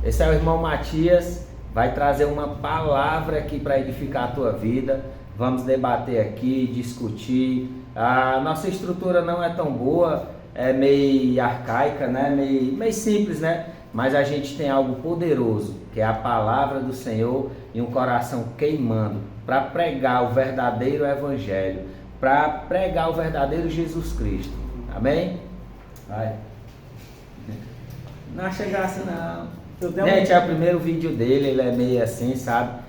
Esse é o irmão Matias, vai trazer uma palavra aqui para edificar a tua vida. Vamos debater aqui, discutir. A nossa estrutura não é tão boa, é meio arcaica, né? meio simples, né? Mas a gente tem algo poderoso, que é a palavra do Senhor e um coração queimando para pregar o verdadeiro evangelho, para pregar o verdadeiro Jesus Cristo. Amém? Vai. Não acha graça não. Gente, é o primeiro vídeo dele, ele é meio assim, sabe?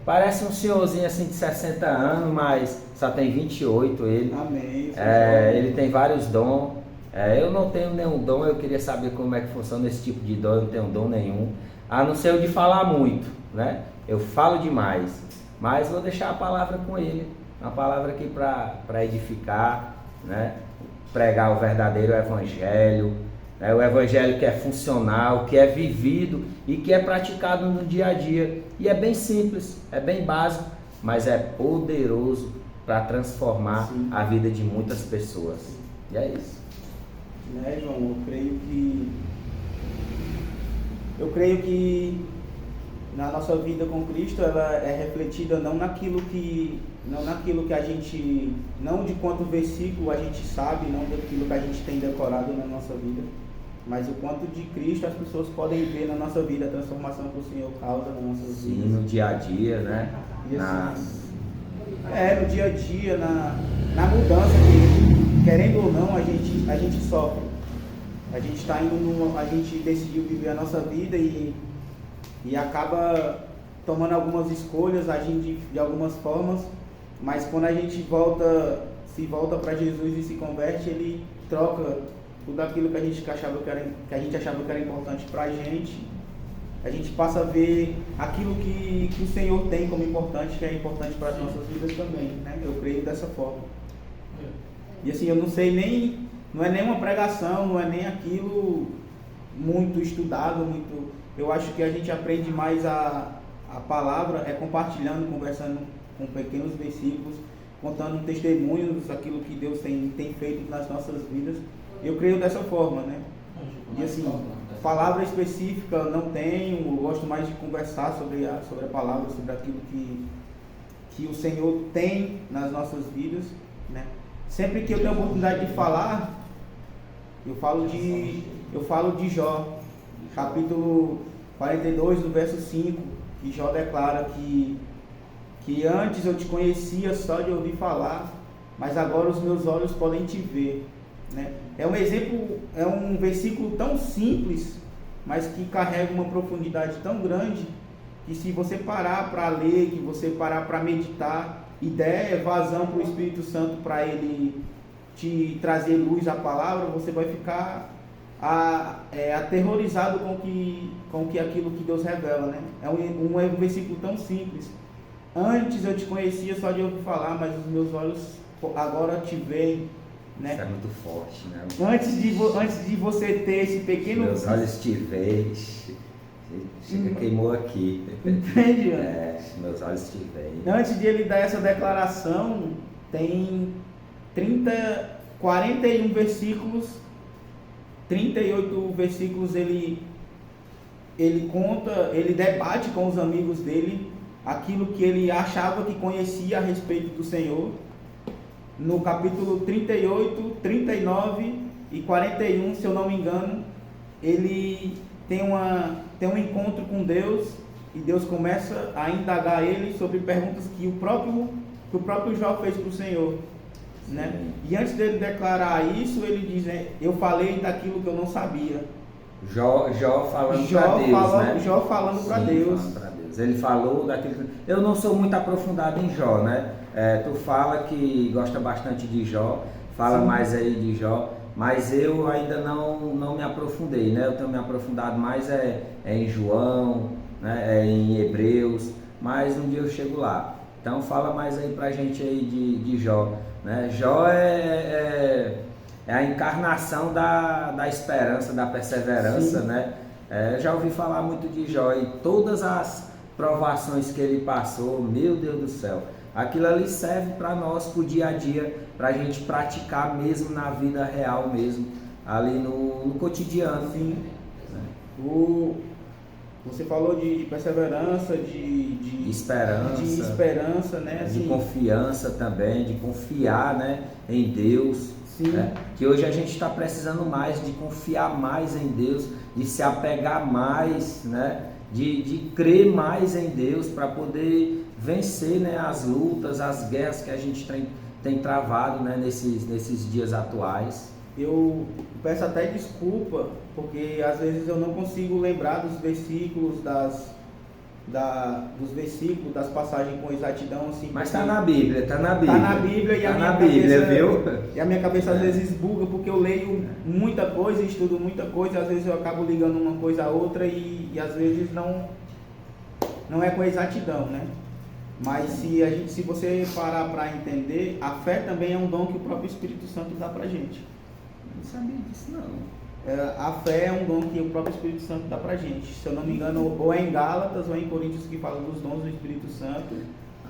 Parece um senhorzinho assim de 60 anos, mas só tem 28 ele. Amém. Ele tem vários dons. Eu não tenho nenhum dom, eu queria saber como é que funciona esse tipo de dom, eu não tenho dom nenhum. A não ser o de falar muito, né? Eu falo demais, mas vou deixar a palavra com ele. Uma palavra aqui para edificar, né? Pregar o verdadeiro evangelho, né? O evangelho que é funcional, que é vivido e que é praticado no dia a dia. E é bem simples, é bem básico, mas é poderoso para transformar a vida de muitas pessoas. E é isso. Né, João? Eu creio que na nossa vida com Cristo ela é refletida não naquilo que a gente, não de quanto versículo a gente sabe, não daquilo que a gente tem decorado na nossa vida, mas o quanto de Cristo as pessoas podem ver na nossa vida, a transformação que o Senhor causa nas nossas vidas. Sim, no dia a dia, né? E assim, no dia a dia, na mudança que, querendo ou não, a gente sofre. A gente está a gente decidiu viver a nossa vida e acaba tomando algumas escolhas, agindo de algumas formas, mas quando a gente se volta para Jesus e se converte, ele troca tudo aquilo que a gente achava que era importante para a gente passa a ver aquilo que o Senhor tem como importante, que é importante para as nossas vidas também, né? Eu creio dessa forma. E assim, eu não sei não é nem uma pregação, não é nem aquilo muito estudado, eu acho que a gente aprende mais a palavra, compartilhando, conversando com pequenos versículos, contando testemunhos daquilo que Deus tem feito nas nossas vidas. Eu creio dessa forma, né? E assim, palavra específica não tenho, eu gosto mais de conversar sobre a palavra, sobre aquilo que o Senhor tem nas nossas vidas, né? Sempre que eu tenho a oportunidade de falar, eu falo de Jó, capítulo 42, no verso 5, que Jó declara que antes eu te conhecia só de ouvir falar, mas agora os meus olhos podem te ver, né? É um exemplo, é um versículo tão simples, mas que carrega uma profundidade tão grande, que se você parar para ler, que você parar para meditar e der vazão para o Espírito Santo para ele te trazer luz à palavra, você vai ficar aterrorizado com que aquilo que Deus revela, né? É um versículo tão simples. Antes eu te conhecia só de ouvir falar, mas os meus olhos agora te veem, né? Isso é muito forte, né? Antes de você ter esse pequeno... Meus olhos te veem, chega, queimou aqui. Entende? Meus olhos te veem. Antes de ele dar essa declaração, tem 41 versículos, 38 versículos ele conta, ele debate com os amigos dele aquilo que ele achava que conhecia a respeito do Senhor. No capítulo 38, 39 e 41, se eu não me engano, ele tem um encontro com Deus e Deus começa a indagar ele sobre perguntas que o próprio Jó fez para o Senhor, né? E antes dele declarar isso, ele diz, eu falei daquilo que eu não sabia. Jó falando para Deus, né? Jó falando para Deus. Ele falou daquilo. Eu não sou muito aprofundado em Jó, né? Tu fala que gosta bastante de Jó, fala mais aí de Jó, mas eu ainda não me aprofundei, né? Eu tenho me aprofundado mais em João, né? Em Hebreus, mas um dia eu chego lá. Então fala mais aí pra gente aí de Jó, né? Jó é a encarnação da esperança, da perseverança, né? Já ouvi falar muito de Jó e todas as provações que ele passou, meu Deus do céu, aquilo ali serve para nós, para o dia a dia, para a gente praticar mesmo na vida real mesmo, ali no cotidiano. Sim. Você falou de perseverança, de esperança, né? De confiança também, de confiar, né, em Deus. Sim. Né? Que hoje a gente está precisando mais de confiar mais em Deus, de se apegar mais, né? De crer mais em Deus para poder vencer, né, as lutas, as guerras que a gente tem travado, né, nesses dias atuais. Eu peço até desculpa, porque às vezes eu não consigo lembrar dos versículos, dos versículos, das passagens com exatidão, assim. Mas está na Bíblia, está na Bíblia. Está na Bíblia e tá a minha Bíblia, cabeça, viu? E a minha cabeça às vezes buga, porque eu leio muita coisa, estudo muita coisa, e às vezes eu acabo ligando uma coisa a outra e às vezes não é com exatidão, né? Mas se você parar para entender, a fé também é um dom que o próprio Espírito Santo dá pra gente. Não sabia disso não. A fé é um dom que o próprio Espírito Santo dá pra gente. Se eu não me engano, ou é em Gálatas ou é em Coríntios que fala dos dons do Espírito Santo.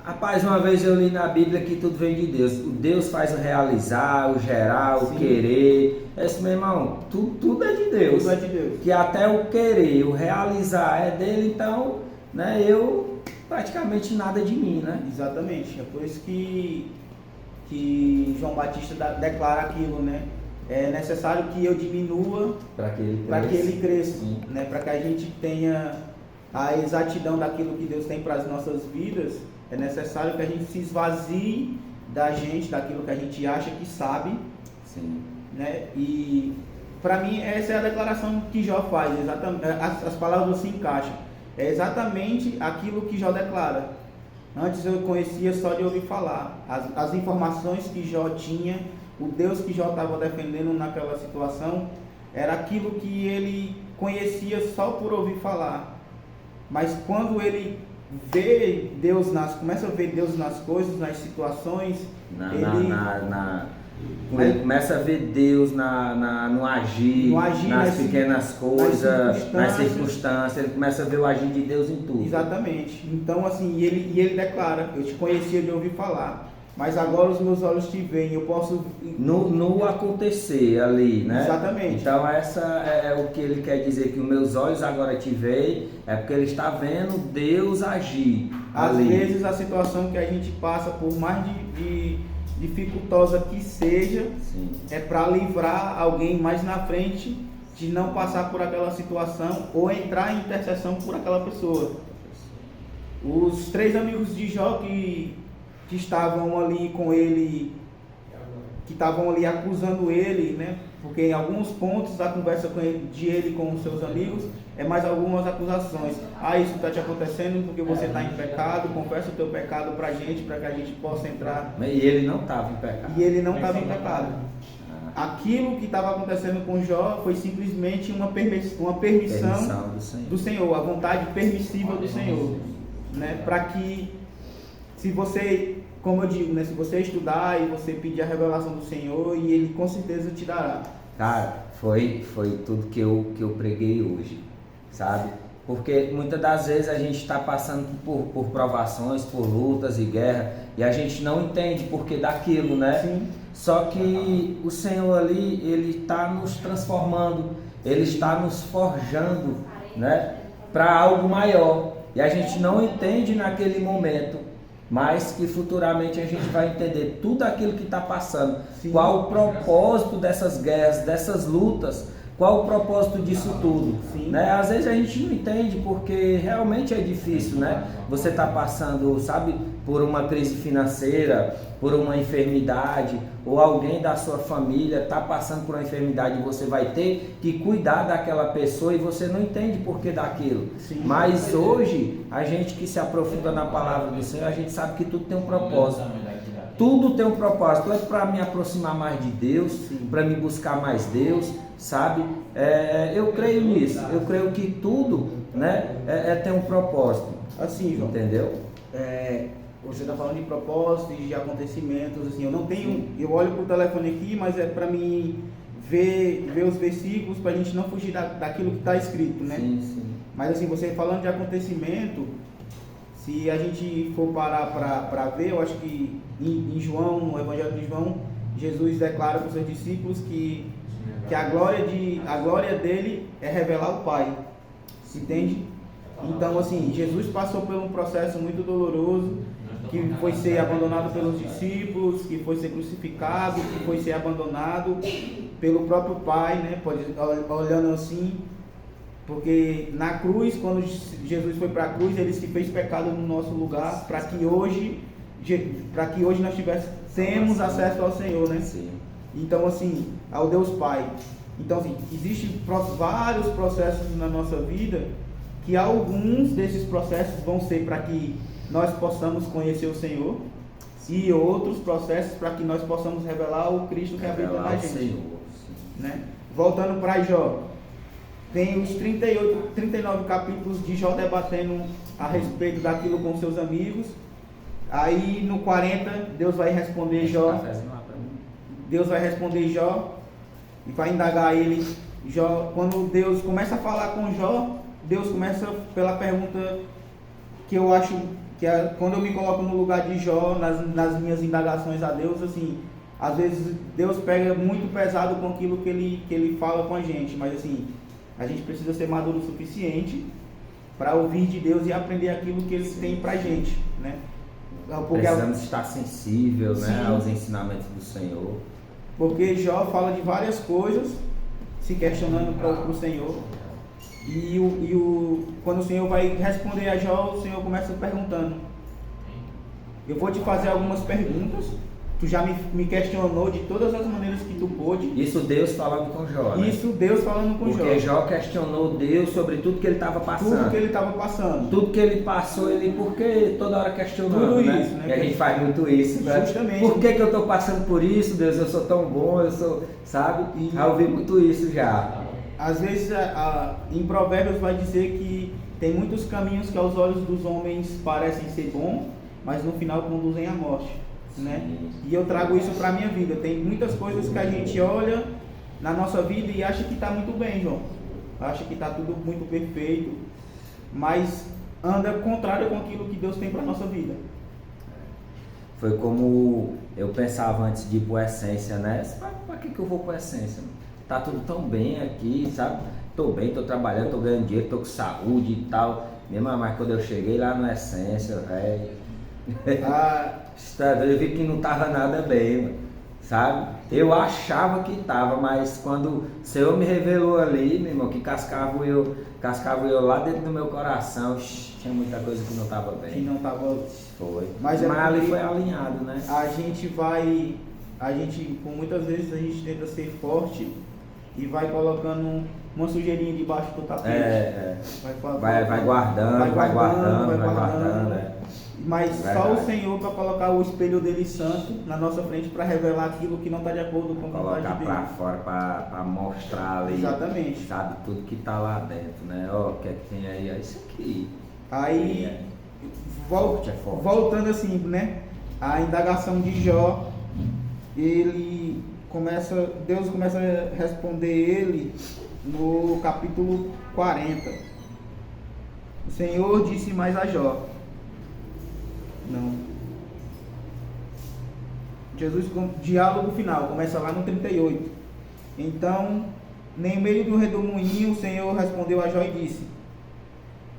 Rapaz, uma vez eu li na Bíblia que tudo vem de Deus. O Deus faz o realizar, o gerar, o querer. Esse, meu irmão, tudo é de Deus. Tudo é de Deus. Que até o querer, o realizar é dele, então, né, eu praticamente nada de mim, né? Exatamente. É por isso que João Batista declara aquilo, né? É necessário que eu diminua para que ele cresça, né? Para que a gente tenha a exatidão daquilo que Deus tem para as nossas vidas. É necessário que a gente se esvazie da gente, daquilo que a gente acha que sabe. Sim. Né? E para mim essa é a declaração que Jó faz, exatamente, as palavras se encaixam. É exatamente aquilo que Jó declara. Antes eu conhecia só de ouvir falar. As informações que Jó tinha, o Deus que Jó estava defendendo naquela situação, era aquilo que ele conhecia só por ouvir falar. Mas quando ele vê Deus começa a ver Deus nas coisas, nas situações, ele começa a ver Deus no agir nas pequenas coisas, nas circunstâncias, ele começa a ver o agir de Deus em tudo. Exatamente. Então, assim, ele declara: eu te conhecia de ouvir falar, mas agora os meus olhos te veem, eu posso... No acontecer ali, né? Exatamente. Então essa é o que ele quer dizer, que os meus olhos agora te veem, é porque ele está vendo Deus agir. Às ali. vezes a situação que a gente passa, por mais dificultosa que seja, sim, é para livrar alguém mais na frente de não passar por aquela situação ou entrar em intercessão por aquela pessoa. Os 3 amigos de Jó que estavam ali com ele, que estavam ali acusando ele, né? Porque em alguns pontos da conversa de ele com os seus amigos é mais algumas acusações. Isso está te acontecendo porque você está em pecado, confessa o teu pecado para a gente, para que a gente possa entrar. E ele não estava em pecado. E ele não estava em pecado. Aquilo que estava acontecendo com Jó foi simplesmente uma permissão do Senhor, a vontade permissiva do Senhor, né? Para que, se você, como eu digo, né, se você estudar e você pedir a revelação do Senhor, e Ele com certeza te dará. Cara, foi tudo que eu preguei hoje, sabe? Porque muitas das vezes a gente está passando por provações, por lutas e guerra, e a gente não entende porquê daquilo, né? Sim. Só que o Senhor ali, Ele está nos transformando, Ele está nos forjando, né, para algo maior. E a gente não entende naquele momento, mas que futuramente a gente vai entender tudo aquilo que está passando. Sim. Qual o propósito dessas guerras, dessas lutas, qual o propósito disso tudo, né? Às vezes a gente não entende porque realmente é difícil, né? Você está passando, sabe, por uma crise financeira, por uma enfermidade, ou alguém da sua família está passando por uma enfermidade e você vai ter que cuidar daquela pessoa e você não entende por que daquilo. Sim. Mas hoje, a gente que se aprofunda na palavra do Senhor, a gente sabe que tudo tem um propósito. Tudo tem um propósito, é para me aproximar mais de Deus, para me buscar mais Deus, sabe? Eu creio nisso, eu creio que tudo, né, tem um propósito. Assim, João, entendeu? Você está falando de propósitos, de acontecimentos, assim, eu olho para o telefone aqui, mas é para mim ver os versículos, para a gente não fugir daquilo que está escrito, né? Sim, sim. Mas assim, você falando de acontecimento, se a gente for parar para ver, eu acho que em João, no Evangelho de João, Jesus declara para os seus discípulos que a glória dele é revelar o Pai, entende? Então, assim, Jesus passou por um processo muito doloroso, que foi ser abandonado pelos discípulos, que foi ser crucificado, que foi ser abandonado pelo próprio Pai, né? Olhando assim, porque na cruz, quando Jesus foi para a cruz, ele se fez pecado no nosso lugar, para que hoje nós tivéssemos acesso ao Senhor, né? Sim. Então, assim, ao Deus Pai. Então, assim, existem vários processos na nossa vida, que alguns desses processos vão ser para que nós possamos conhecer o Senhor, e outros processos para que nós possamos revelar o Cristo que habita na gente. Senhor, né? Voltando para Jó, tem os 39 capítulos de Jó debatendo a respeito daquilo com seus amigos. Aí no 40, Deus vai responder Jó. Deus vai responder Jó e vai indagar ele. Jó, quando Deus começa a falar com Jó, Deus começa pela pergunta que eu acho que quando eu me coloco no lugar de Jó, nas minhas indagações a Deus, assim, às vezes Deus pega muito pesado com aquilo que ele fala com a gente, mas assim, a gente precisa ser maduro o suficiente para ouvir de Deus e aprender aquilo que Ele tem pra gente, né? Porque precisamos estar sensível, né, aos ensinamentos do Senhor. Porque Jó fala de várias coisas, se questionando para o Senhor. Quando o Senhor vai responder a Jó, o Senhor começa perguntando: eu vou te fazer algumas perguntas. Tu já me questionou de todas as maneiras que tu pôde. Isso Deus falando com Jó, né? Isso Deus falando com Jó. Porque Jó questionou Deus sobre tudo que ele estava passando. Tudo que ele estava passando. Tudo que ele passou, ele porque toda hora questionando, tudo né? isso, né? E a gente faz muito isso, né? Justamente. Por que eu estou passando por isso, Deus? Eu sou tão bom, eu sou, sabe? Já ouvi muito isso já. Às vezes, em Provérbios vai dizer que tem muitos caminhos que aos olhos dos homens parecem ser bons, mas no final conduzem à morte. Né? E eu trago isso para a minha vida. Tem muitas coisas que a gente olha na nossa vida e acha que está muito bem, João. Acha que está tudo muito perfeito, mas anda contrário com aquilo que Deus tem para a nossa vida. Foi como eu pensava antes de ir para a Essência, né? Para que eu vou para a Essência? Tá tudo tão bem aqui, sabe? Tô bem, tô trabalhando, tô ganhando dinheiro, tô com saúde e tal. Mesmo, mas quando eu cheguei lá no Essência, velho, eu vi que não tava nada bem, mano, sabe? Eu achava que tava, mas quando o Senhor me revelou ali, meu irmão, que cascava eu lá dentro do meu coração, tinha muita coisa que não tava bem. Que não tava. Foi. Mas ali foi alinhado, né? A gente, por muitas vezes, a gente tenta ser forte e vai colocando uma sujeirinha debaixo do tapete. Vai guardando. Mas só o Senhor para colocar o espelho dele santo na nossa frente para revelar aquilo que não está de acordo com a vontade dele. Colocar para fora para mostrar ali. Exatamente. Sabe tudo que está lá dentro, né? Ó, o que é que tem aí? É isso aqui. Aí, voltando assim, né? A indagação de Jó, Deus começa a responder ele no capítulo 40. O Senhor disse mais a Jó. Jesus, diálogo final, começa lá no 38. Então, em meio do redemoinho, o Senhor respondeu a Jó e disse: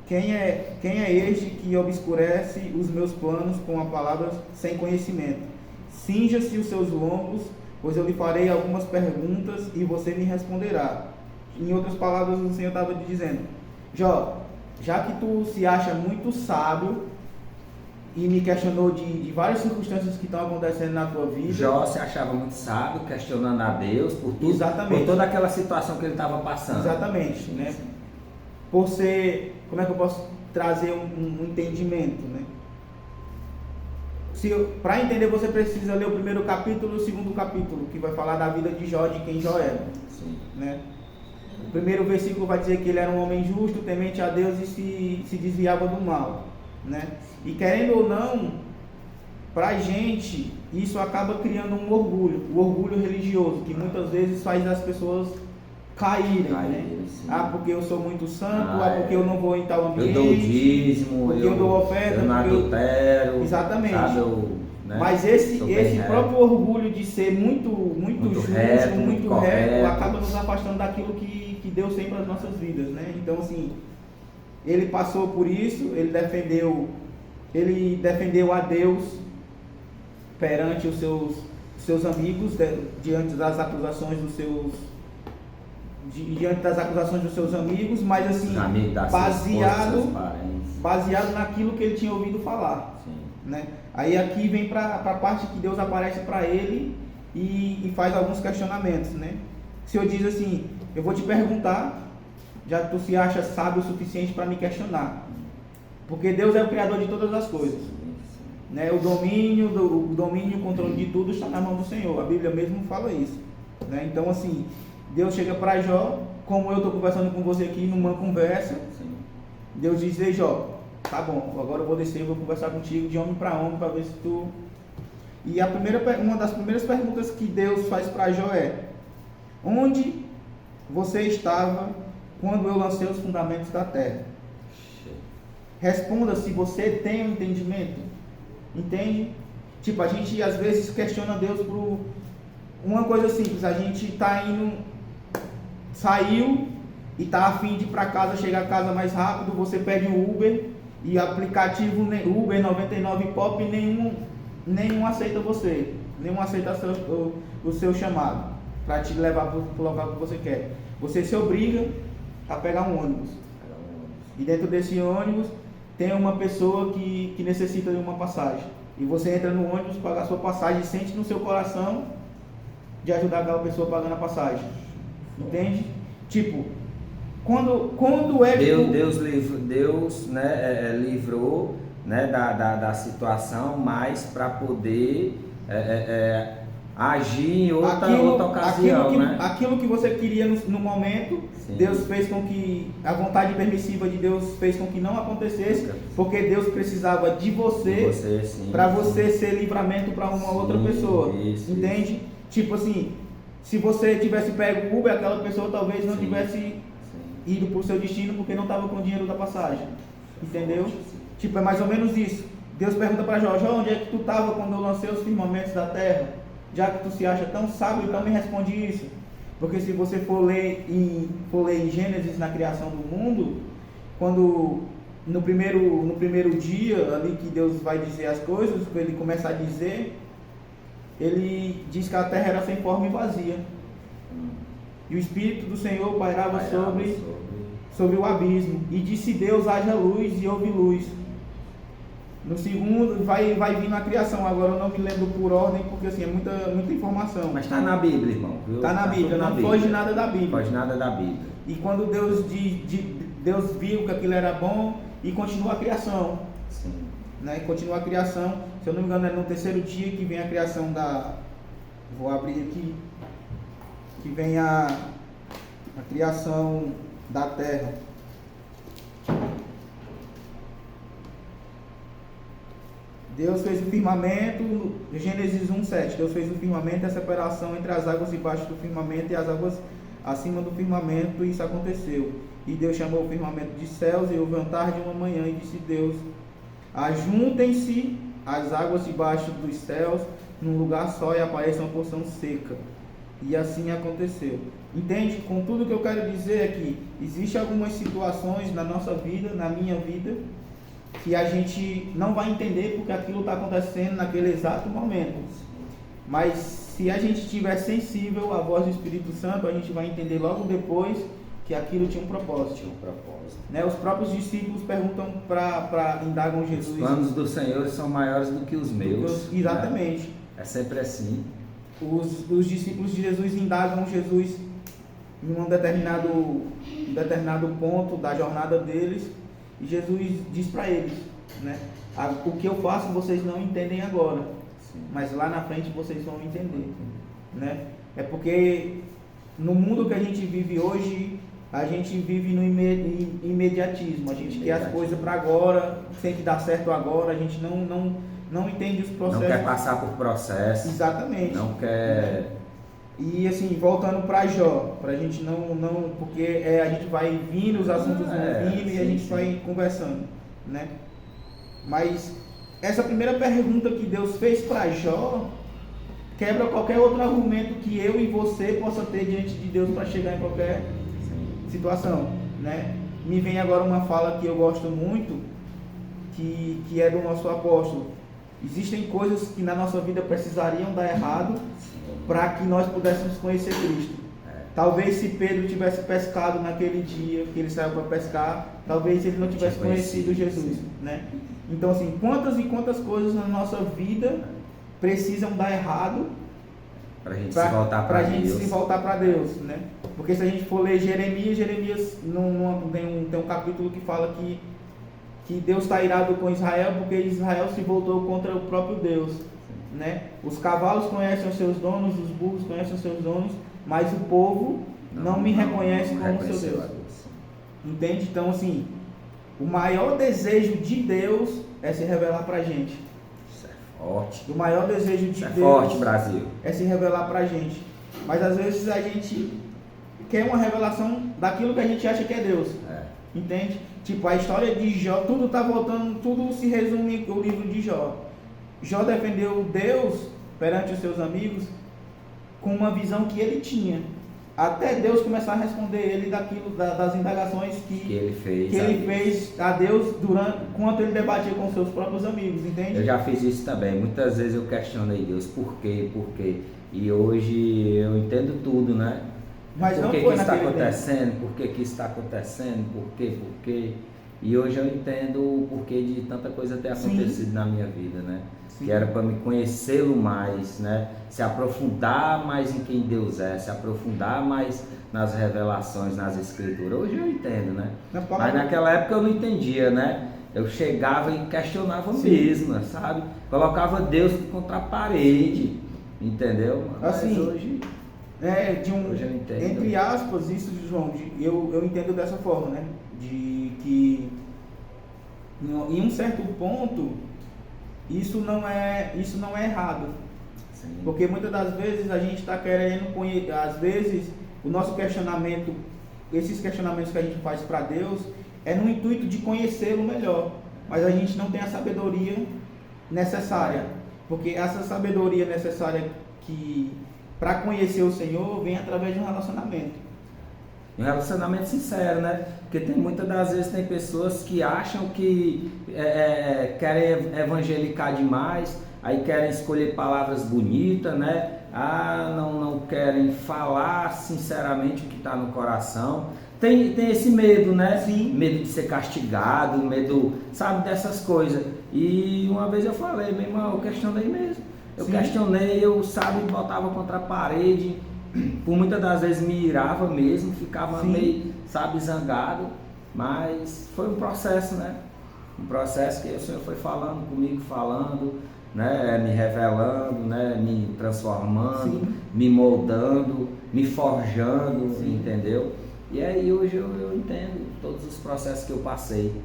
quem é este que obscurece os meus planos com a palavra sem conhecimento? Cinja-se os seus lombos, pois eu lhe farei algumas perguntas e você me responderá. Em outras palavras, o Senhor estava dizendo: Jó, já que tu se acha muito sábio e me questionou de várias circunstâncias que estão acontecendo na tua vida. Jó se achava muito sábio, questionando a Deus por tudo, exatamente, por toda aquela situação que ele estava passando. Exatamente, né? Por ser, como é que eu posso trazer um entendimento, né? Para entender, você precisa ler o primeiro capítulo e o segundo capítulo, que vai falar da vida de Jó, de quem Jó era. Sim. Né? O primeiro versículo vai dizer que ele era um homem justo, temente a Deus e se desviava do mal, né? E querendo ou não, pra gente, isso acaba criando um orgulho, o orgulho religioso, que muitas vezes faz as pessoas caírem, né? Porque eu sou muito santo, porque eu não vou em tal ambiente, eu dou dízimo, porque eu dou oferta, eu não adultero, exatamente. Sabe, né? Mas esse próprio orgulho de ser muito justo, reto, muito reto, acaba nos afastando daquilo que Deus tem para as nossas vidas, né? Então, assim, ele passou por isso, ele defendeu a Deus perante os seus amigos, diante das acusações dos seus amigos, mas assim, baseado naquilo que ele tinha ouvido falar. Sim. Né? Aí aqui vem para a parte que Deus aparece para ele e faz alguns questionamentos, né? O Senhor diz assim: eu vou te perguntar, já que tu se acha sábio o suficiente para me questionar, porque Deus é o criador de todas as coisas, né? O domínio e o controle de tudo está na mão do Senhor. A Bíblia mesmo fala isso, né? Então assim, Deus chega para Jó, como eu estou conversando com você aqui numa conversa. Sim. Deus diz: ei Jó, tá bom, agora eu vou descer, vou conversar contigo de homem para homem, para ver se tu... E uma das primeiras perguntas que Deus faz para Jó é: onde você estava quando eu lancei os fundamentos da terra? Responda se você tem um entendimento. Entende? Tipo, a gente às vezes questiona Deus por uma coisa simples. A gente saiu e tá a fim de ir para casa, chegar a casa mais rápido, você pede um Uber e aplicativo Uber 99 Pop, nenhum aceita você, nenhum aceita o seu chamado para te levar para o local que você quer. Você se obriga a pegar um ônibus. E dentro desse ônibus tem uma pessoa que necessita de uma passagem. E você entra no ônibus, paga a sua passagem e sente no seu coração de ajudar aquela pessoa pagando a passagem. Entende? Tipo, quando é que Deus né, livrou, né, da situação, mas para poder agir em outra ocasião, aquilo que você queria no momento. Sim. Deus fez com que a vontade permissiva de Deus fez com que não acontecesse, porque Deus precisava de você para você ser livramento para uma outra pessoa. Entende? Tipo assim, se você tivesse pego o Uber, aquela pessoa talvez não tivesse ido para o seu destino porque não estava com o dinheiro da passagem. Entendeu? Tipo, é mais ou menos isso. Deus pergunta para Jó: Jó, onde é que tu estava quando eu lancei os firmamentos da terra? Já que tu se acha tão sábio, então me responde isso. Porque se você for ler em Gênesis, na criação do mundo, quando no primeiro dia ali que Deus vai dizer as coisas, ele começa a dizer, ele diz que a terra era sem forma e vazia. E o Espírito do Senhor pairava sobre o abismo. E disse Deus: haja luz, e houve luz. No segundo, vai vindo a criação. Agora eu não me lembro por ordem, porque assim, é muita informação. Mas está na Bíblia, irmão. Está na Bíblia, não foge nada da Bíblia. Foge nada da Bíblia. E quando Deus viu que aquilo era bom, e continua a criação. Sim. Né? E continua a criação. Se eu não me engano, é no terceiro dia que vem a criação da... Vou abrir aqui. Que vem a criação da terra. Deus fez o firmamento, Gênesis 1:7. Deus fez o firmamento e a separação entre as águas debaixo do firmamento e as águas acima do firmamento, e isso aconteceu. E Deus chamou o firmamento de céus, e houve uma tarde e uma manhã, e disse Deus: ajuntem-se as águas debaixo dos céus num lugar só, e apareça uma porção seca. E assim aconteceu. Entende? Com tudo que eu quero dizer é que existem algumas situações na nossa vida, na minha vida, que a gente não vai entender porque aquilo está acontecendo naquele exato momento. Mas se a gente estiver sensível à voz do Espírito Santo, a gente vai entender logo depois que aquilo tinha um propósito. Né? Os próprios discípulos perguntam indagam Jesus. Os planos do Senhor são maiores do que os meus. Exatamente. Né? É sempre assim. Os discípulos de Jesus indagam Jesus em um determinado ponto da jornada deles. E Jesus diz para eles, né? O que eu faço vocês não entendem agora, mas lá na frente vocês vão entender, né? É porque no mundo que a gente vive hoje, a gente vive no imediatismo. A gente quer as coisas para agora, tem que dar certo agora. A gente não entende os processos. Não quer passar por processos. Exatamente. Não quer... E assim, voltando para Jó, para a gente não porque a gente vai vindo, os assuntos vão vindo, e a gente vai conversando, né? Mas essa primeira pergunta que Deus fez para Jó quebra qualquer outro argumento que eu e você possa ter diante de Deus para chegar em qualquer situação, né? me vem agora uma fala que eu gosto muito, que é do nosso apóstolo. Existem coisas que na nossa vida precisariam dar errado para que nós pudéssemos conhecer Cristo. Talvez se Pedro tivesse pescado naquele dia que ele saiu para pescar, talvez ele não tivesse conhecido Jesus, né? Então assim, quantas e quantas coisas na nossa vida precisam dar errado para a gente se voltar para Deus. Se voltar para Deus, né? Porque se a gente for ler Jeremias tem um capítulo que fala que Deus está irado com Israel porque Israel se voltou contra o próprio Deus, né? Os cavalos conhecem os seus donos, os burros conhecem os seus donos, mas o povo não me reconhece como seu Deus. Entende? Então assim, o maior desejo de Deus é se revelar para a gente. Isso é forte. O maior desejo de Deus forte, Brasil. É se revelar para a gente. Mas às vezes a gente quer uma revelação daquilo que a gente acha que é Deus. Entende? Tipo, a história de Jó, tudo está voltando, tudo se resume no livro de Jó. Jó defendeu Deus perante os seus amigos com uma visão que ele tinha, até Deus começar a responder ele daquilo, das indagações que ele fez a Deus enquanto ele debatia com seus próprios amigos, entende? Eu já fiz isso também, muitas vezes eu questionei Deus, por quê? E hoje eu entendo tudo, né? Mas por não que foi isso está naquele acontecendo? Por que isso está acontecendo? Por quê? E hoje eu entendo o porquê de tanta coisa ter acontecido na minha vida, né? Sim. Que era para me conhecê-lo mais, né? Se aprofundar mais em quem Deus é, se aprofundar mais nas revelações, nas escrituras. Hoje eu entendo, né? Mas naquela época eu não entendia, né? Eu chegava e questionava mesmo, sabe? Colocava Deus contra a parede, entendeu? Mas assim, hoje eu entendo. Entre aspas, isso, João, eu entendo dessa forma, né? De que em um certo ponto isso não é errado. Sim. Porque muitas das vezes a gente está querendo conhecer, às vezes o nosso questionamento, esses questionamentos que a gente faz para Deus é no intuito de conhecê-lo melhor, mas a gente não tem a sabedoria necessária, porque essa sabedoria necessária que para conhecer o Senhor vem através de um relacionamento. Um relacionamento sincero, né? Porque muitas das vezes tem pessoas que acham que querem evangelicar demais, aí querem escolher palavras bonitas, né? Não querem falar sinceramente o que está no coração. Tem esse medo, né? Sim. Medo de ser castigado, medo, sabe, dessas coisas. E uma vez eu falei, meu irmão, eu questionei mesmo. Eu questionei, sabe, botava contra a parede. Por muitas das vezes me irava mesmo, ficava meio, sabe, zangado, mas foi um processo, né? Um processo que o Senhor foi falando comigo, né? Me revelando, né? Me transformando, me moldando, me forjando, entendeu? E aí hoje eu entendo todos os processos que eu passei.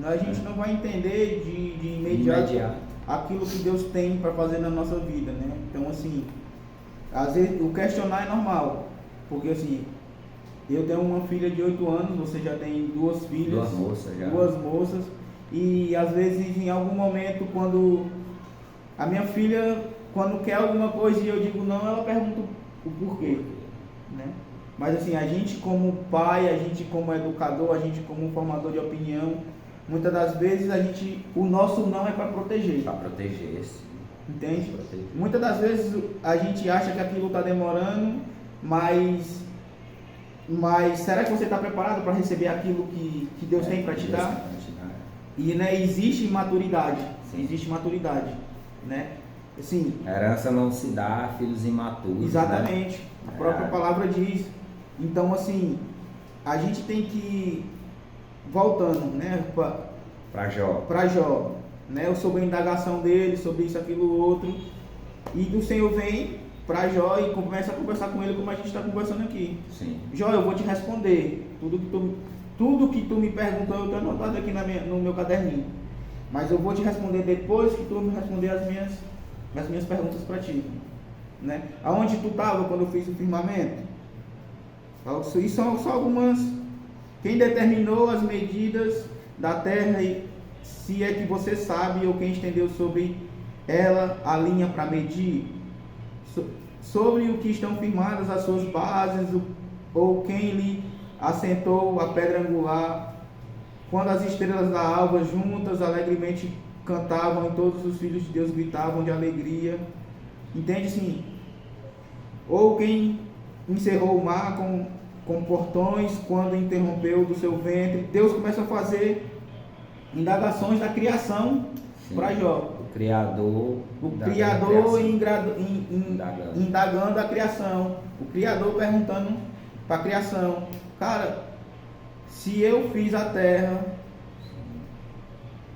A gente não vai entender de imediato aquilo que Deus tem para fazer na nossa vida, né? Então assim, às vezes o questionar é normal, porque assim, eu tenho uma filha de 8 anos, você já tem 2 filhas, duas moças, e às vezes em algum momento quando a minha filha, quando quer alguma coisa e eu digo não, ela pergunta o porquê, né? Mas assim, a gente como pai, a gente como educador, a gente como formador de opinião, muitas das vezes o nosso não é para proteger. Para proteger, sim. Entende? Muitas das vezes a gente acha que aquilo está demorando, mas será que você está preparado para receber aquilo que Deus tem para te dar? E existe maturidade, né? Assim, a herança não se dá a filhos imaturos. Exatamente, né? A própria palavra diz. Então assim, a gente tem que, voltando, né, para Jó, né, sobre a indagação dele, sobre isso, aquilo, outro, e o Senhor vem para Jó e começa a conversar com ele como a gente está conversando aqui. Sim. Jó, eu vou te responder, tudo que tu me perguntou eu tenho anotado aqui no meu caderninho, mas eu vou te responder depois que tu me responder as minhas perguntas para ti, né? Aonde tu estava quando eu fiz o firmamento? Isso são só algumas. Quem determinou as medidas da terra, e se é que você sabe, ou quem estendeu sobre ela a linha para medir, sobre o que estão firmadas as suas bases, ou quem lhe assentou a pedra angular, quando as estrelas da alva juntas alegremente cantavam e todos os filhos de Deus gritavam de alegria. Entende assim? Ou quem encerrou o mar com portões quando interrompeu do seu ventre. Deus começa a fazer indagações da criação para Jó. O Criador indagando a criação. O Criador perguntando para a criação: cara, se eu fiz a terra,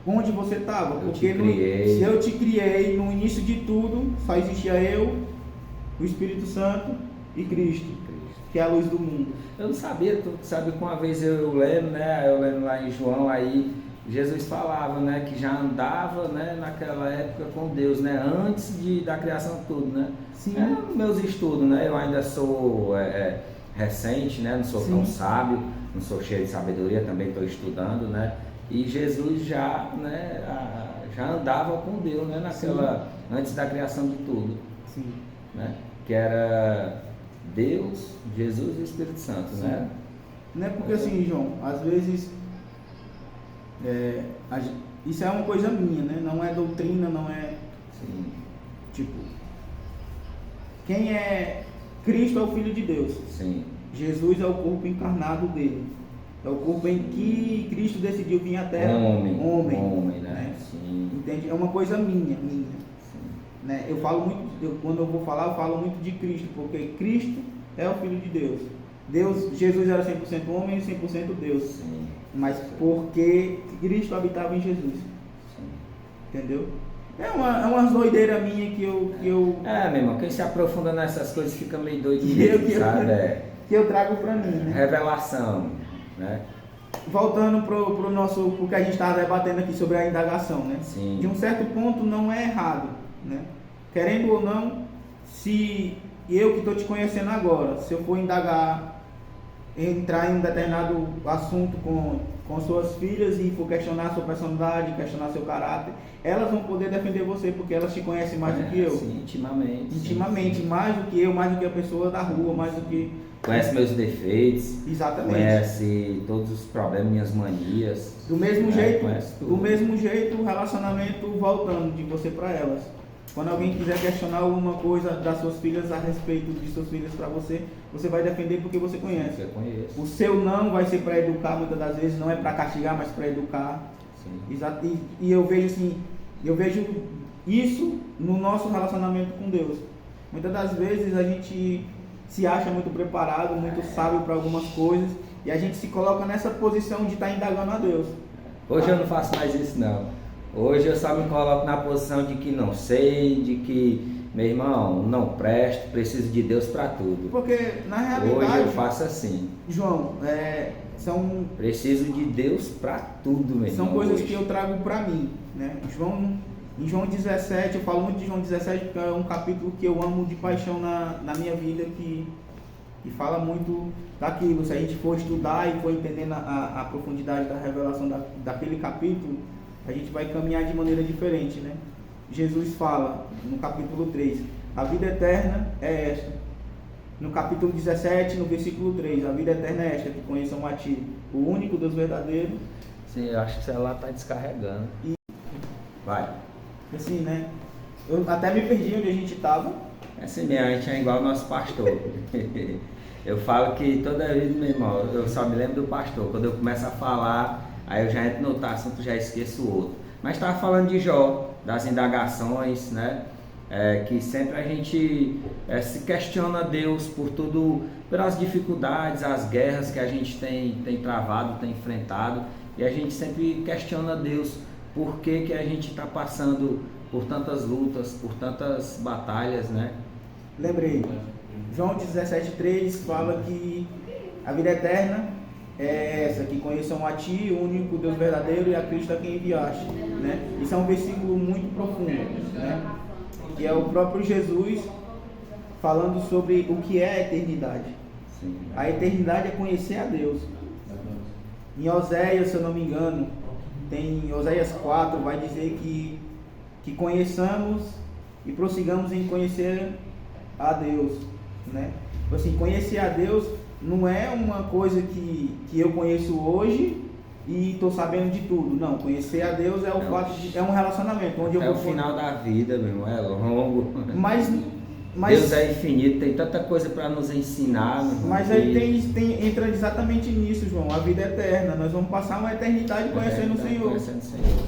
onde você estava? Porque se eu te criei, no início de tudo, só existia eu, o Espírito Santo e Cristo, que é a luz do mundo. Eu não sabia, tu sabe que uma vez eu lendo, né? Eu lendo lá em João, aí Jesus falava, né, que já andava, né, naquela época com Deus, né, antes da criação de tudo, né? Sim. Meus estudos, né? Eu ainda sou recente, né? Não sou tão sábio, não sou cheio de sabedoria, também estou estudando, né? E Jesus já, né, já andava com Deus, né, antes da criação de tudo. Sim. Né? Que era Deus, Jesus e o Espírito Santo, né? Não é porque assim, João, às vezes isso é uma coisa minha, né? Não é doutrina, não é. Sim. Tipo, quem é Cristo é o Filho de Deus. Sim. Jesus é o corpo encarnado dele. É o corpo em que Cristo decidiu vir à Terra. Homem, né? Sim. Entende? É uma coisa minha. Sim. Né? Eu falo muito, quando eu vou falar, eu falo muito de Cristo, porque Cristo é o Filho de Deus. Jesus era 100% homem e 100% Deus. Sim. Mas porque Cristo habitava em Jesus. Sim. Entendeu? É umas doideiras minhas que eu... meu irmão, quem se aprofunda nessas coisas fica meio doido, sabe? Que eu trago pra mim, né? Revelação, né? Voltando pro que a gente estava debatendo aqui sobre a indagação, né? Sim. De um certo ponto não é errado, né? Querendo ou não, se eu que estou te conhecendo agora, se eu for indagar, entrar em um determinado assunto com suas filhas e for questionar sua personalidade, questionar seu caráter, elas vão poder defender você, porque elas te conhecem mais do que eu. Sim, intimamente. Intimamente, sim. Mais do que eu, mais do que a pessoa da rua, mais do que... Conhece meus defeitos. Exatamente. Conhece todos os problemas, minhas manias. Do mesmo jeito, o relacionamento voltando de você para elas. Quando alguém quiser questionar alguma coisa das suas filhas a respeito de suas filhas para você, você vai defender porque você conhece. Eu conheço. O seu não vai ser para educar, muitas das vezes não é para castigar, mas para educar. Sim. Exato. E eu vejo assim, isso no nosso relacionamento com Deus. Muitas das vezes a gente se acha muito preparado, muito sábio para algumas coisas, e a gente se coloca nessa posição de estar indagando a Deus. Hoje eu não faço mais isso não. Hoje eu só me coloco na posição de que não sei, de que, meu irmão, não presto, preciso de Deus para tudo. Porque na realidade... Hoje eu faço assim. João, preciso de Deus para tudo, meu irmão. São coisas que eu trago para mim, né? Em João 17, eu falo muito de João 17 porque é um capítulo que eu amo de paixão na minha vida, que fala muito daquilo. Se a gente for estudar e for entendendo a profundidade da revelação daquele capítulo, a gente vai caminhar de maneira diferente, né? Jesus fala no capítulo 3, a vida eterna é esta. No capítulo 17, no versículo 3, a vida eterna é esta, que conheçam a Ti, o único Deus verdadeiro. Sim, eu acho que o celular está descarregando. Vai. Assim, né? Eu até me perdi onde a gente estava. É assim mesmo, a gente é igual o nosso pastor. Eu falo que toda vez, meu irmão, eu só me lembro do pastor. Quando eu começo a falar, aí eu já entro no outro assunto, já esqueço o outro. Mas estava falando de Jó, das indagações, né? Que sempre a gente se questiona Deus por tudo, pelas dificuldades, as guerras que a gente tem travado, tem enfrentado, e a gente sempre questiona Deus por que a gente está passando por tantas lutas, por tantas batalhas, né? Lembrei, João 17,3 fala que a vida eterna é essa, que conheçam a Ti, o único Deus verdadeiro, e a Cristo a quem enviaste, né? Isso é um versículo muito profundo, né? Que é o próprio Jesus falando sobre o que é a eternidade. Sim. A eternidade é conhecer a Deus. Em Oséias, se eu não me engano, tem Oséias 4, vai dizer que conheçamos e prossigamos em conhecer a Deus, né? Assim, conhecer a Deus não é uma coisa que eu conheço hoje e estou sabendo de tudo. Não, conhecer a Deus é o fato de, é um relacionamento onde eu é vou... o final da vida, meu irmão, é longo. Mas Deus é infinito, tem tanta coisa para nos ensinar. Mas aí entra exatamente nisso, João, a vida eterna. Nós vamos passar uma eternidade conhecendo o Senhor. Conhecendo o Senhor, sim.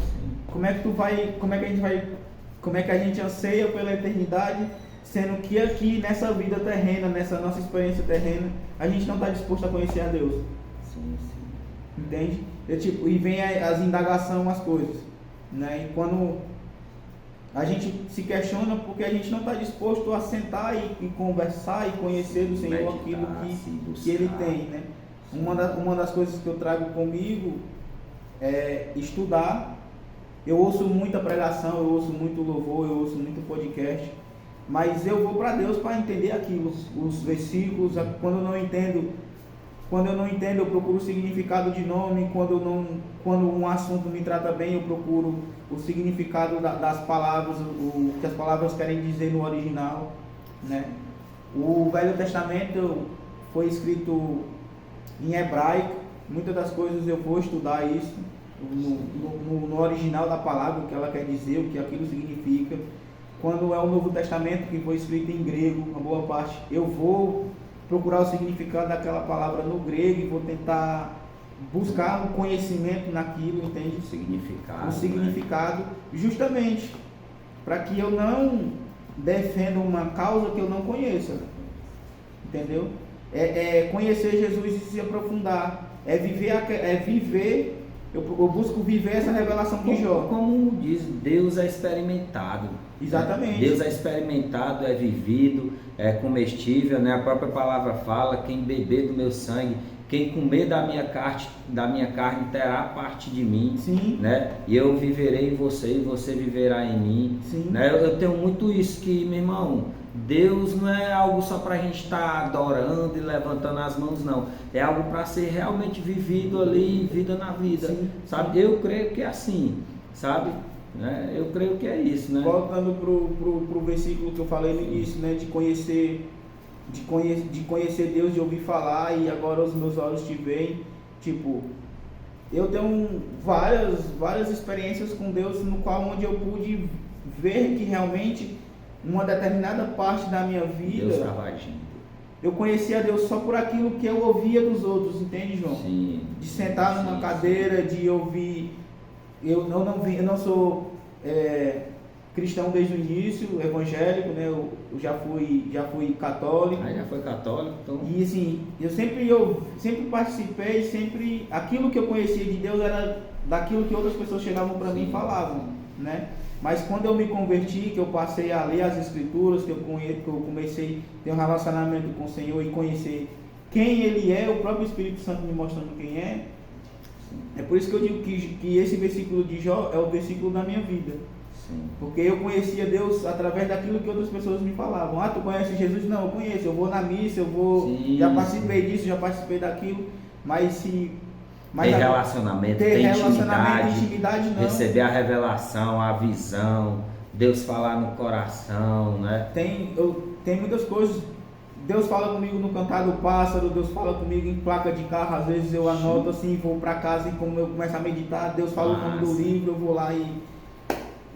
Como é que a gente anseia pela eternidade, sendo que aqui nessa vida terrena, nessa nossa experiência terrena, a gente não está disposto a conhecer a Deus. Sim, sim. Entende? E vem as indagações, as coisas, né? E quando a gente se questiona porque a gente não está disposto a sentar e conversar e conhecer do Senhor aquilo que Ele tem, né? Uma das coisas que eu trago comigo é estudar. Eu ouço muita pregação, eu ouço muito louvor, eu ouço muito podcast, mas eu vou para Deus para entender aquilo, os versículos. Quando eu não entendo, eu procuro o significado de nome. Quando um assunto me trata bem, eu procuro o significado das palavras, o que as palavras querem dizer no original, né? O Velho Testamento foi escrito em hebraico. Muitas das coisas eu vou estudar isso no original da palavra, o que ela quer dizer, o que aquilo significa. Quando é o Novo Testamento, que foi escrito em grego, a boa parte, eu vou procurar o significado daquela palavra no grego e vou tentar buscar um conhecimento naquilo, entende? O significado, justamente para que eu não defenda uma causa que eu não conheça, entendeu? É conhecer Jesus e se aprofundar, eu busco viver essa revelação de Jó. Como diz, Deus é experimentado. Exatamente. Deus é experimentado, é vivido, é comestível, né? A própria palavra fala: quem beber do meu sangue, quem comer da minha carne terá parte de mim. Sim. Né? E eu viverei em você e você viverá em mim. Sim. Né? Eu tenho muito isso, que, meu irmão, Deus não é algo só para a gente estar adorando e levantando as mãos, não. É algo para ser realmente vivido ali, vida na vida. Sim. Sabe? Eu creio que é assim, sabe? Né? Eu creio que é isso, né? Voltando pro versículo que eu falei no início, né? De conhecer Deus, de ouvir falar, e agora os meus olhos te veem. Tipo, eu tenho várias experiências com Deus, no qual onde eu pude ver que realmente numa determinada parte da minha vida Deus estava agindo. Eu conhecia Deus só por aquilo que eu ouvia dos outros, entende, João? Sim. De sentar numa cadeira, de ouvir. Eu não sou cristão desde o início, evangélico, né? Eu já fui católico. Já foi católico, então. E assim, eu sempre participei, aquilo que eu conhecia de Deus era daquilo que outras pessoas chegavam para mim e falavam, né? Mas quando eu me converti, que eu passei a ler as Escrituras, que eu comecei a ter um relacionamento com o Senhor e conhecer quem Ele é, o próprio Espírito Santo me mostrando quem é. É por isso que eu digo que esse versículo de Jó é o versículo da minha vida. Sim. Porque eu conhecia Deus através daquilo que outras pessoas me falavam. Tu conhece Jesus? Não, eu conheço. Eu vou na missa, já participei disso, já participei daquilo. Tem relacionamento, tem intimidade não. Receber a revelação, a visão, Deus falar no coração, né? Tem muitas coisas. Deus fala comigo no cantar do pássaro, Deus fala comigo em placa de carro. Às vezes eu anoto assim, vou para casa e como eu começo a meditar, Deus fala o nome do livro, eu vou lá e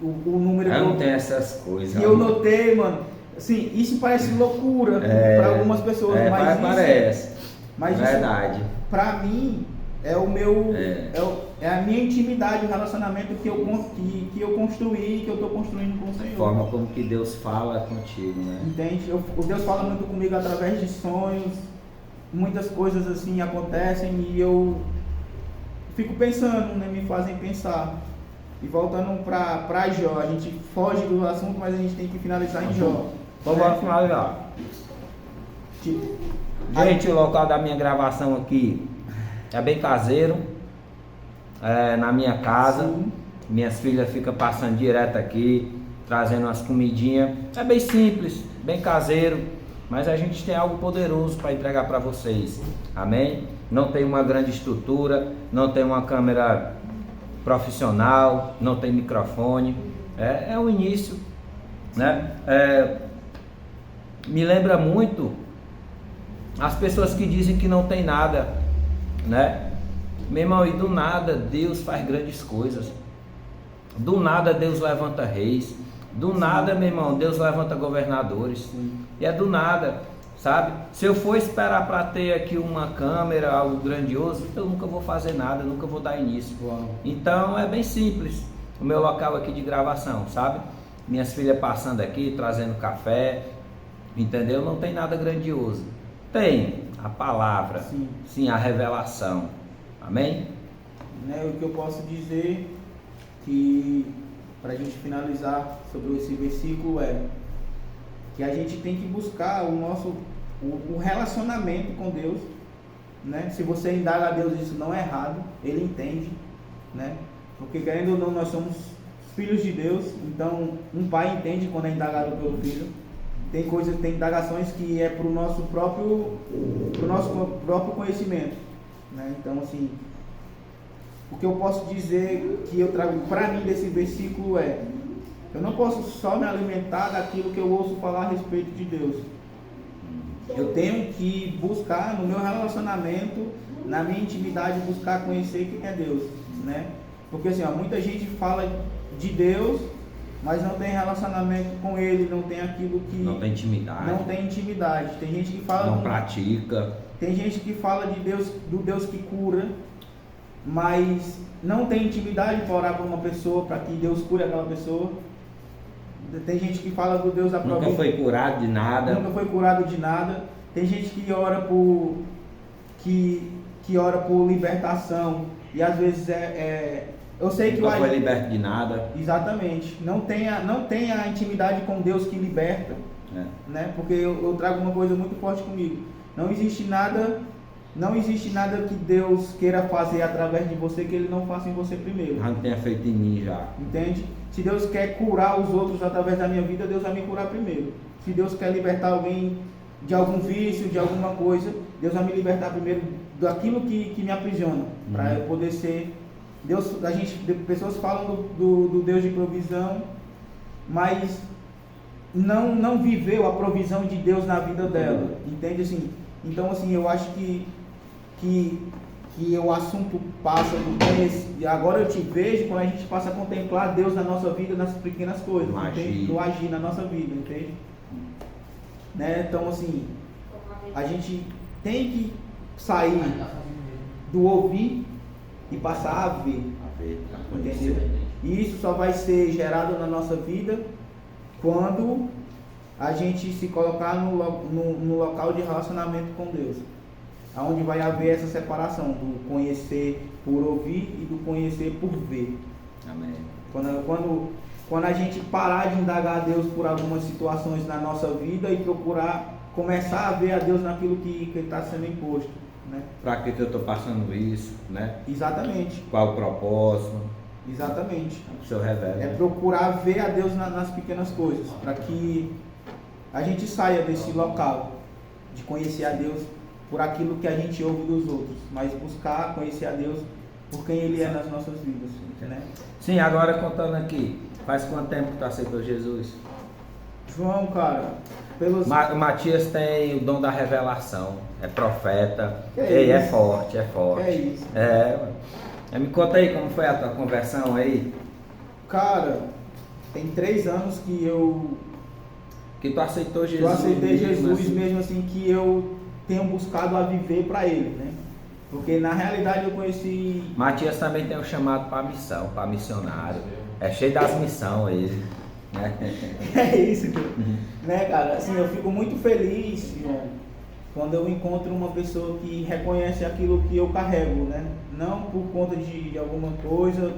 o número eu não tenho essas coisas. E eu notei, mano. Assim, isso parece loucura para algumas pessoas, mas parece. Mas verdade. Para mim é o meu é a minha intimidade, o relacionamento que eu construí, que eu estou construindo com o Senhor. A forma como que Deus fala contigo, né? Entende? O Deus fala muito comigo através de sonhos. Muitas coisas assim acontecem e eu fico pensando, né? Me fazem pensar. E voltando para Jó, a gente foge do assunto, mas a gente tem que finalizar em Jó. Vamos finalizar. Gente, o local da minha gravação aqui é bem caseiro, na minha casa. Sim. Minhas filhas ficam passando direto aqui, trazendo umas comidinhas. É bem simples, bem caseiro, mas a gente tem algo poderoso para entregar para vocês. Amém? Não tem uma grande estrutura, não tem uma câmera profissional, não tem microfone. É o início, né? Me lembra muito as pessoas que dizem que não tem nada, né? Meu irmão, e do nada Deus faz grandes coisas. Do nada Deus levanta reis. Do nada, meu irmão, Deus levanta governadores. E é do nada, sabe? Se eu for esperar para ter aqui uma câmera, algo grandioso, eu nunca vou fazer nada, nunca vou dar início. Então é bem simples o meu local aqui de gravação, sabe? Minhas filhas passando aqui, trazendo café, entendeu? Não tem nada grandioso. Tem a palavra, sim, a revelação. Amém? O que eu posso dizer que, para a gente finalizar sobre esse versículo, é que a gente tem que buscar o relacionamento com Deus, né? Se você indaga a Deus, isso não é errado, Ele entende, né? Porque querendo ou não, nós somos filhos de Deus, então um pai entende quando é indagado pelo filho. Tem indagações que é para o nosso próprio conhecimento, né? Então, assim, o que eu posso dizer que eu trago para mim desse versículo é: eu não posso só me alimentar daquilo que eu ouço falar a respeito de Deus. Eu tenho que buscar no meu relacionamento, na minha intimidade, buscar conhecer quem é Deus, né? Porque assim, muita gente fala de Deus, mas não tem relacionamento com Ele, não tem aquilo que... Não tem intimidade. Não tem intimidade. Tem gente que fala... Não pratica. Tem gente que fala de Deus, do Deus que cura, mas não tem intimidade para orar por uma pessoa, para que Deus cure aquela pessoa. Tem gente que fala do Deus da providência. Nunca foi curado de nada. Nunca foi curado de nada. Tem gente que ora por... que ora por libertação, e às vezes eu sei que nunca foi liberto de nada. Exatamente. Não tem a intimidade com Deus que liberta, né? Porque eu trago uma coisa muito forte comigo. Não existe nada que Deus queira fazer através de você que Ele não faça em você primeiro. Já não tenha feito em mim já. Entende? Se Deus quer curar os outros através da minha vida, Deus vai me curar primeiro. Se Deus quer libertar alguém de algum vício, de alguma coisa, Deus vai me libertar primeiro daquilo que me aprisiona, para eu poder ser... Deus, pessoas falam do Deus de provisão, mas não viveu a provisão de Deus na vida dela, entende? Assim, então, assim, eu acho que o assunto passa do conhecer. Agora eu te vejo quando a gente passa a contemplar Deus na nossa vida, nas pequenas coisas, do agir na nossa vida, entende? Né? Então, assim, a gente tem que sair do ouvir e passar a ver, entendeu? E isso só vai ser gerado na nossa vida quando a gente se colocar no local de relacionamento com Deus, aonde vai haver essa separação do conhecer por ouvir e do conhecer por ver. Amém. Quando a gente parar de indagar a Deus por algumas situações na nossa vida e procurar começar a ver a Deus naquilo que está sendo imposto, né? Para que eu estou passando isso, né? Exatamente. Qual o propósito? Exatamente. O Senhor revela. É procurar ver a Deus nas pequenas coisas, para que a gente saia desse local de conhecer a Deus por aquilo que a gente ouve dos outros, mas buscar conhecer a Deus por quem Ele é nas nossas vidas, né? Sim, agora contando aqui, faz quanto tempo que tu aceitou Jesus? João, cara, Matias tem o dom da revelação, é profeta, é forte. É isso. Me conta aí como foi a tua conversão aí. Cara, tem 3 anos que tu aceitou Jesus. Eu aceitei Jesus mesmo assim, que eu tenho buscado a viver para Ele, né? Porque na realidade eu conheci... Matias também tem um chamado para missão, para missionário. É cheio das missões ele, né? É isso, né, cara? Assim, eu fico muito feliz, irmão, quando eu encontro uma pessoa que reconhece aquilo que eu carrego, né? Não por conta de alguma coisa,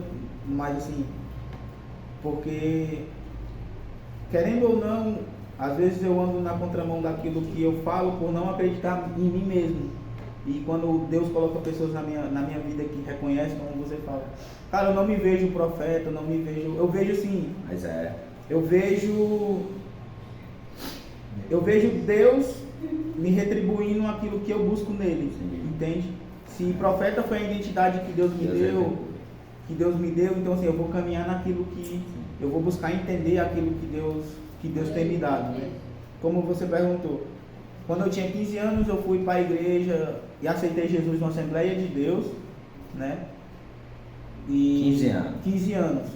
mas assim, porque, querendo ou não, às vezes eu ando na contramão daquilo que eu falo por não acreditar em mim mesmo. E quando Deus coloca pessoas na minha vida que reconhecem, como você fala, cara, eu não me vejo profeta, eu vejo assim, mas eu vejo Deus me retribuindo aquilo que eu busco nele, entende? Se profeta foi a identidade que Deus me deu, então assim, eu vou caminhar naquilo que eu vou buscar entender aquilo que Deus tem me dado, né? Como você perguntou, quando eu tinha 15 anos eu fui para a igreja e aceitei Jesus na Assembleia de Deus, né? 15 anos. 15 anos.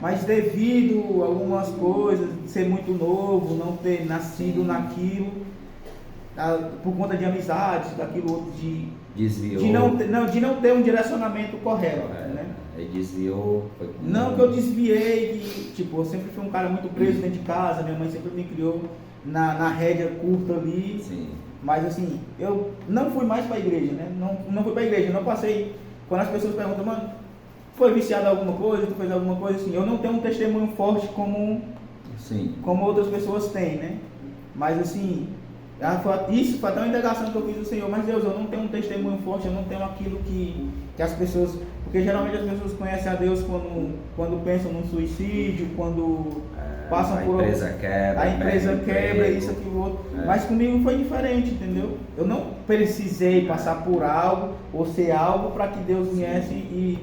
Mas devido a algumas coisas, de ser muito novo, não ter nascido naquilo, por conta de amizades, daquilo outro, Desviou. de não ter um direcionamento correto, né? Ele desviou. Não que eu desviei, eu sempre fui um cara muito preso dentro de casa, minha mãe sempre me criou na rédea curta ali. Sim. Mas assim, eu não fui mais para a igreja, né? Não fui para a igreja, não passei. Quando as pessoas perguntam, mano, foi viciado em alguma coisa, tu fez alguma coisa assim, eu não tenho um testemunho forte como outras pessoas têm, né? Mas assim, isso foi até uma indagação que eu fiz do Senhor, mas Deus, eu não tenho um testemunho forte, eu não tenho aquilo que as pessoas, porque geralmente as pessoas conhecem a Deus quando pensam num suicídio, quando passam a por empresa quebra, a empresa quebra, isso, aquilo, outro. Mas comigo foi diferente, entendeu? Eu não precisei passar por algo ou ser algo para que Deus viesse e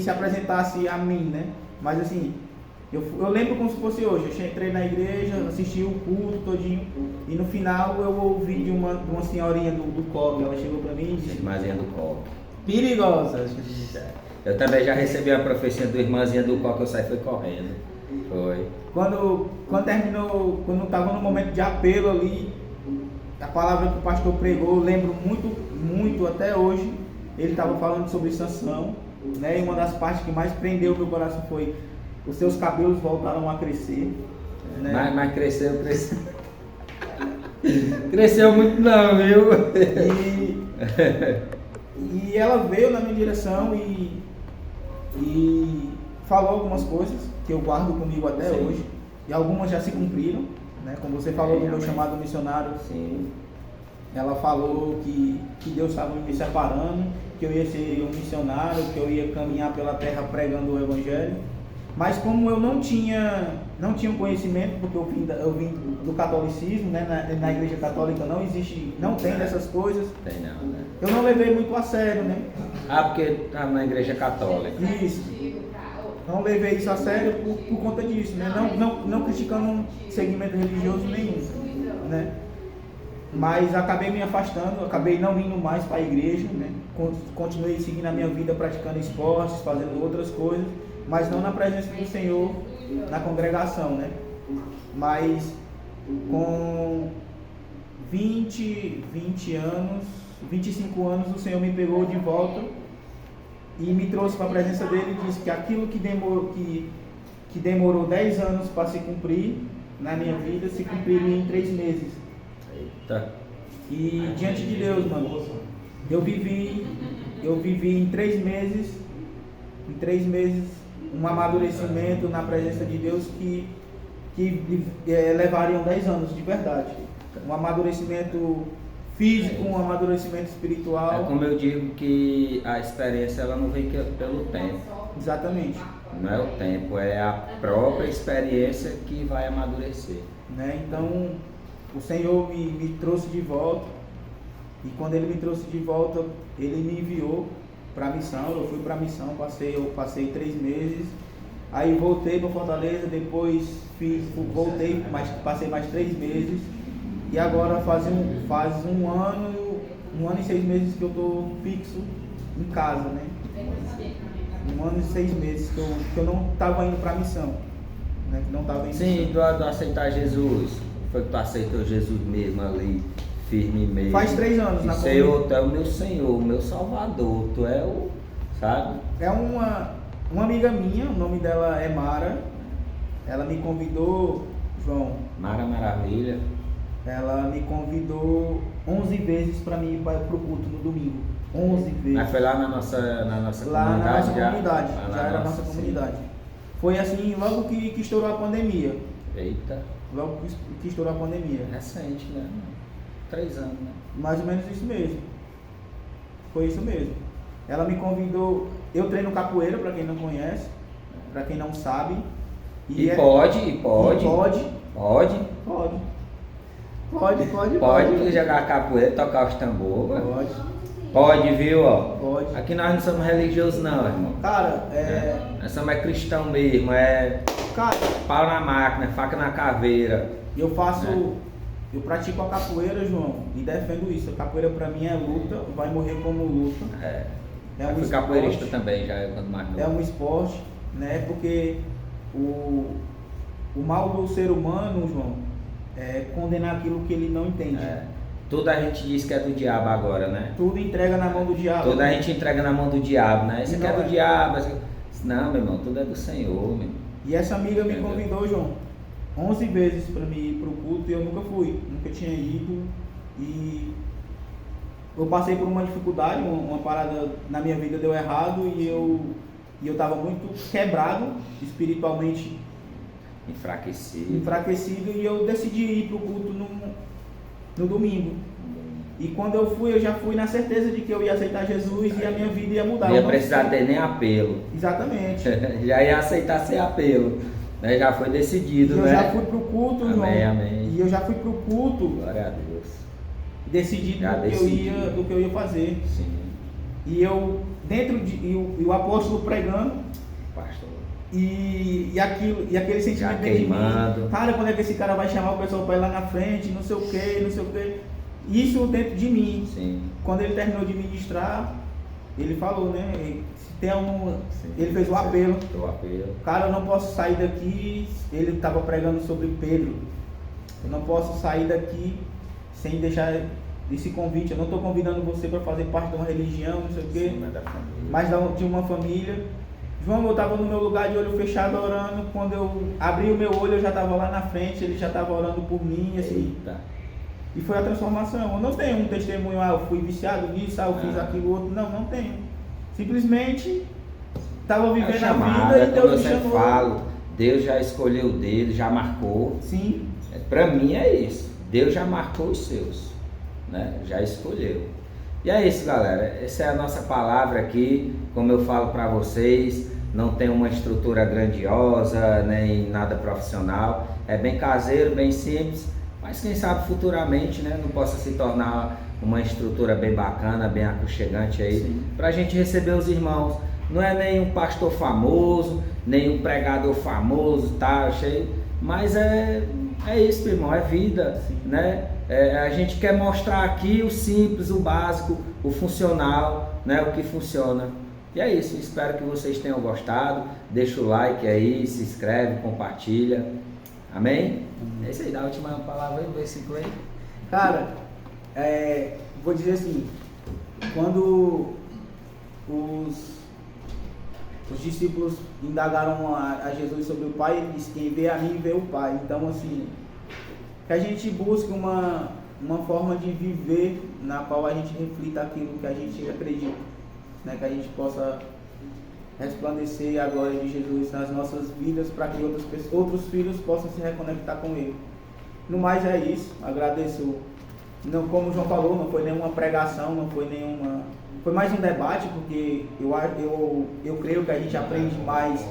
se apresentasse a mim, né? Mas assim, eu lembro como se fosse hoje. Eu entrei na igreja, assisti o culto todinho e no final eu ouvi de uma senhorinha do colo. Ela chegou para mim e disse: Irmãzinha do colo. Perigosa. Eu também já recebi a profecia do irmãzinha do colo, que eu saí foi correndo. Foi. Quando terminou, quando estava no momento de apelo ali, a palavra que o pastor pregou, eu lembro muito até hoje. Ele estava falando sobre Sansão, né? E uma das partes que mais prendeu o meu coração foi: os seus cabelos voltaram a crescer, né? Mas cresceu. Cresceu muito não, viu? E ela veio na minha direção e falou algumas coisas que eu guardo comigo até hoje. E algumas já se cumpriram, né? Como você falou do meu chamado missionário. Sim. Ela falou que Deus estava me separando, que eu ia ser um missionário, que eu ia caminhar pela terra pregando o evangelho. Mas como eu não tinha um conhecimento, porque eu vim do catolicismo, né? Na igreja católica não tem dessas coisas. Tem não, né? Eu não levei muito a sério, né? Porque tá na igreja católica. Isso. Não levei isso a sério por conta disso, né? Não criticando um segmento religioso nenhum, né? Mas acabei me afastando, acabei não indo mais para a igreja, né? Continuei seguindo a minha vida praticando esportes, fazendo outras coisas, mas não na presença do Senhor, na congregação, né? Mas com 20 anos, 25 anos, o Senhor me pegou de volta e me trouxe para a presença dele e disse que aquilo que demorou 10 anos para se cumprir na minha vida, se cumpriria em 3 meses. Eita. E diante de Deus, mano, eu vivi em 3 meses, um amadurecimento na presença de Deus que levariam 10 anos de verdade. Um amadurecimento físico, um amadurecimento espiritual. É como eu digo, que a experiência ela não vem pelo tempo. Exatamente. Não é o tempo, é a própria experiência que vai amadurecer. Né? Então, o Senhor me trouxe de volta. E quando Ele me trouxe de volta, Ele me enviou para a missão. Eu fui para a missão, passei 3 meses. Aí voltei para Fortaleza, depois voltei, passei mais 3 meses. E agora faz um ano e 6 meses que eu estou fixo em casa, né? 1 ano e 6 meses que eu não estava indo para a missão, né? Que não estava indo. Sim, do aceitar Jesus. Foi que tu aceitou Jesus mesmo ali, firme mesmo. Faz 3 anos na comunidade. Senhor, tu é o meu Senhor, o meu Salvador, tu é o, sabe? É uma amiga minha, o nome dela é Mara. Ela me convidou, João. Mara Maravilha. Ela me convidou 11 vezes para mim ir para o culto no domingo. 11 vezes. Mas foi lá na nossa lá comunidade? Na nossa comunidade, Já era a nossa comunidade. Foi assim, logo que estourou a pandemia. Eita. Logo que estourou a pandemia. Recente, né? 3 anos, né? Mais ou menos isso mesmo. Foi isso mesmo. Ela me convidou. Eu treino capoeira, para quem não conhece, para quem não sabe. Pode jogar capoeira, tocar os tambores. Pode, viu, ó? Pode. Aqui nós não somos religiosos não, irmão. Cara, nós somos cristão mesmo, cara, pau na máquina, faca na caveira. Eu faço Eu pratico a capoeira, João, e defendo isso. A capoeira pra mim é luta, vai morrer como luta. Eu fui capoeirista também, já quando mais novo. É um esporte, né? Porque o mal do ser humano, João, é condenar aquilo que ele não entende. Tudo a gente diz que é do diabo agora, né? Tudo entrega na mão do diabo. Tudo a gente entrega na mão do diabo, né? Isso aqui é do diabo. Não, meu irmão, tudo é do Senhor, meu irmão. E essa amiga me convidou, João, 11 vezes para me ir pro culto e eu nunca fui, nunca tinha ido. E eu passei por uma dificuldade, uma parada na minha vida deu errado e eu estava muito quebrado espiritualmente, enfraquecido, e eu decidi ir pro culto no domingo. E quando eu fui, eu já fui na certeza de que eu ia aceitar Jesus e a minha vida ia mudar. Não ia precisar ter nem apelo. Exatamente. Já ia aceitar sem apelo. Né? Já foi decidido, e né? Eu já fui pro culto, amém, João. Amém. E eu já fui pro culto. Glória a Deus. Decidido do que eu ia fazer. Sim. E eu, e o apóstolo pregando. Pastor. E aquele sentimento já queimado. De mim. Cara, quando é que esse cara vai chamar o pessoal para ir lá na frente, não sei o que. Isso dentro de mim. Sim. Quando ele terminou de ministrar, ele falou, né? Se tem ele fez o apelo. Cara, eu não posso sair daqui. Ele estava pregando sobre Pedro. Eu não posso sair daqui sem deixar esse convite. Eu não estou convidando você para fazer parte de uma religião, não sei o quê, mas de uma família. João, eu estava no meu lugar de olho fechado orando. Quando eu abri o meu olho, eu já estava lá na frente. Ele já estava orando por mim, assim. Eita. E foi a transformação. Eu não tenho um testemunho, eu fui viciado nisso, eu fiz aquilo outro. Não tenho. Simplesmente estava vivendo a vida e Deus me chamou. Falo, Deus já escolheu o dele, já marcou. Sim. Para mim é isso. Deus já marcou os seus, né? Já escolheu. E é isso, galera. Essa é a nossa palavra aqui. Como eu falo para vocês, não tem uma estrutura grandiosa, nem nada profissional. É bem caseiro, bem simples. Mas quem sabe futuramente, né, não possa se tornar uma estrutura bem bacana, bem aconchegante aí, para a gente receber os irmãos. Não é nem um pastor famoso, nem um pregador famoso, tá? Mas é isso, irmão, é vida, né? A gente quer mostrar aqui o simples, o básico, o funcional, né? O que funciona. E é isso, espero que vocês tenham gostado. Deixa o like aí, se inscreve, compartilha. Amém? É isso aí, dá a última palavra aí, o versículo aí. Cara, vou dizer assim, quando os discípulos indagaram a Jesus sobre o Pai, ele disse: quem vê a mim vê o Pai. Então, assim, que a gente busque uma forma de viver na qual a gente reflita aquilo que a gente acredita, né? Que a gente possa resplandecer a glória de Jesus nas nossas vidas, para que outros filhos possam se reconectar com Ele. No mais é isso, agradeço. Não, como o João falou, não foi nenhuma pregação, não foi nenhuma... Foi mais um debate, porque eu creio que a gente aprende mais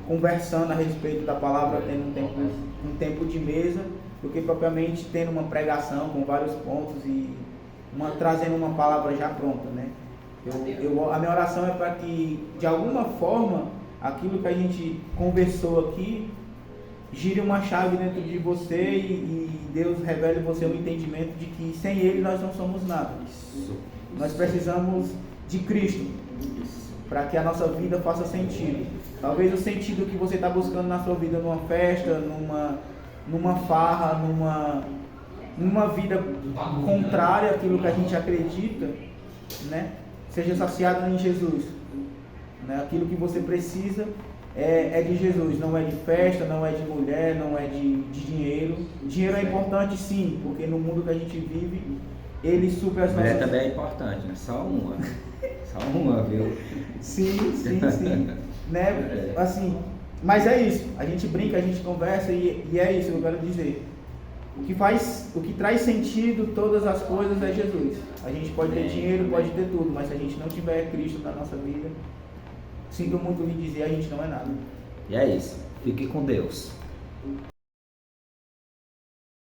conversando a respeito da palavra, tendo um tempo de mesa, do que propriamente tendo uma pregação com vários pontos e trazendo uma palavra já pronta, né? A minha oração é para que, de alguma forma, aquilo que a gente conversou aqui gire uma chave dentro de você e Deus revele você um entendimento de que sem Ele nós não somos nada. Nós precisamos de Cristo para que a nossa vida faça sentido. Talvez o sentido que você está buscando na sua vida, numa festa, numa farra, numa vida contrária àquilo que a gente acredita, né? Seja saciado em Jesus, né? Aquilo que você precisa é de Jesus, não é de festa, não é de mulher, não é de dinheiro. Dinheiro é importante, sim, porque no mundo que a gente vive, ele supera as nossas... também é importante, né? Só uma, viu? Sim, né? Assim, mas é isso, a gente brinca, a gente conversa e é isso que eu quero dizer. O que traz sentido todas as coisas é Jesus. A gente pode ter dinheiro, pode ter tudo, mas se a gente não tiver Cristo na nossa vida, sinto muito lhe dizer, a gente não é nada. E é isso. Fique com Deus.